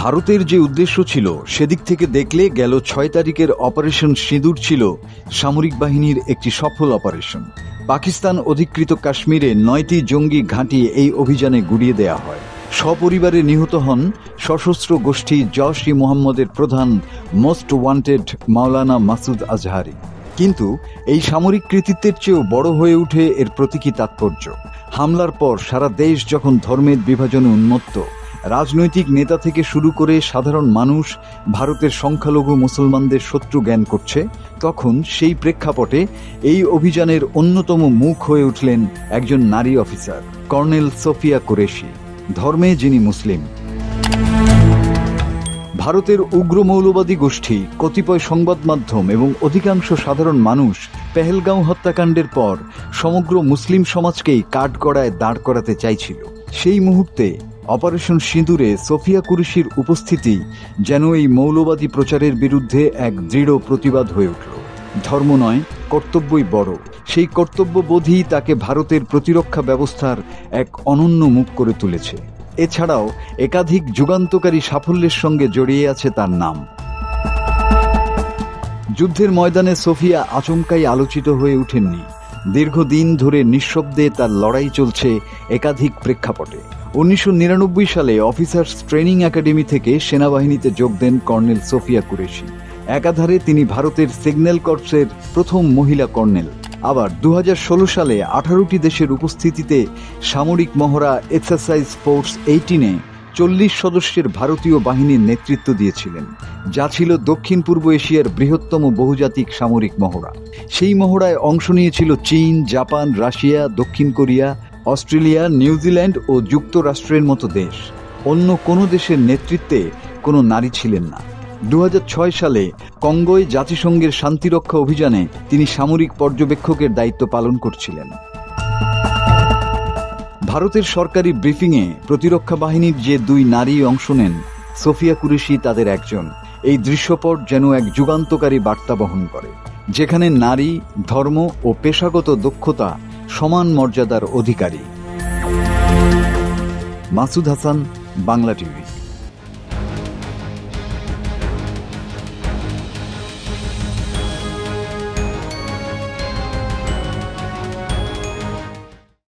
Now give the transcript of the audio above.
ভারতের যে উদ্দেশ্য ছিল সেদিক থেকে দেখলে গেল ৬ তারিখের অপারেশন সিঁদুর ছিল সামরিক বাহিনীর একটি সফল অপারেশন। পাকিস্তান অধিকৃত কাশ্মীরে ৯টি জঙ্গি ঘাঁটি এই অভিযানে গুড়িয়ে দেয়া হয়। সপরিবারে নিহত হন সশস্ত্র গোষ্ঠী জইশ-ই-মুহাম্মদের প্রধান মোস্ট ওয়ান্টেড মাওলানা মাসুদ আজহারি। কিন্তু এই সামরিক কৃতিত্বের চেয়েও বড় হয়ে উঠে এর প্রতীকী তাৎপর্য। হামলার পর সারা দেশ যখন ধর্মের বিভাজনে উন্মত্ত, রাজনৈতিক নেতা থেকে শুরু করে সাধারণ মানুষ ভারতের সংখ্যালঘু মুসলমানদের শত্রু জ্ঞান করছে, তখন সেই প্রেক্ষাপটে এই অভিযানের অন্যতম মুখ হয়ে উঠলেন একজন নারী অফিসার, কর্নেল সোফিয়া কুরেশি, ধর্মে যিনি মুসলিম। ভারতের উগ্র মৌলবাদী গোষ্ঠী, কতিপয় সংবাদ মাধ্যম এবং অধিকাংশ সাধারণ মানুষ পেহেলগাঁও হত্যাকাণ্ডের পর সমগ্র মুসলিম সমাজকেই কাঠগড়ায় দাঁড় করাতে চাইছিল। সেই মুহূর্তে অপারেশন সিঁদুরে সোফিয়া কুরেশির উপস্থিতি যেন এই মৌলবাদী প্রচারের বিরুদ্ধে এক দৃঢ় প্রতিবাদ হয়ে উঠল। ধর্ম নয়, কর্তব্যই বড়, সেই কর্তব্যবোধই তাকে ভারতের প্রতিরক্ষা ব্যবস্থার এক অনন্য মুখ করে তুলেছে। এছাড়াও একাধিক যুগান্তকারী সাফল্যের সঙ্গে জড়িয়ে আছে তার নাম। যুদ্ধের ময়দানে সোফিয়া আচমকাই আলোচিত হয়ে ওঠেননি। দীর্ঘদিন ধরে নিঃশব্দে তার লড়াই চলছে একাধিক প্রেক্ষাপটে। ১৯৯৯ সালে অফিসার্স ট্রেনিং একাডেমি থেকে সেনাবাহিনীতে যোগ দেন কর্নেল সোফিয়া কুরেশি। একাধারে তিনি ভারতের সিগন্যাল কর্পসের প্রথম মহিলা কর্নেল। আবার ২০১৬ সালে ১৮টি দেশের উপস্থিতিতে সামরিক মহড়া এক্সারসাইজ ফোর্স ১৮-এ ৪০ সদস্যের ভারতীয় বাহিনীর নেতৃত্ব দিয়েছিলেন, যা ছিল দক্ষিণ পূর্ব এশিয়ার বৃহত্তম বহুজাতিক সামরিক মহড়া। সেই মহড়ায় অংশ নিয়েছিল চীন, জাপান, রাশিয়া, দক্ষিণ কোরিয়া, অস্ট্রেলিয়া, নিউজিল্যান্ড ও যুক্তরাষ্ট্রের মতো দেশ। অন্য কোনো দেশের নেতৃত্বে কোনো নারী ছিলেন না। ২০০৬ সালে কঙ্গোয় জাতিসংঘের শান্তিরক্ষা অভিযানে তিনি সামরিক পর্যবেক্ষকের দায়িত্ব পালন করছিলেন। ভারতের সরকারি ব্রিফিংয়ে প্রতিরক্ষা বাহিনীর যে ২ নারী অংশ নেন, সোফিয়া কুরেশি তাদের একজন। এই দৃশ্যপট যেন এক যুগান্তকারী বার্তা বহন করে, যেখানে নারী, ধর্ম ও পেশাগত দক্ষতা সমান মর্যাদার অধিকারী। মাসুদ হাসান, বাংলা টিভি।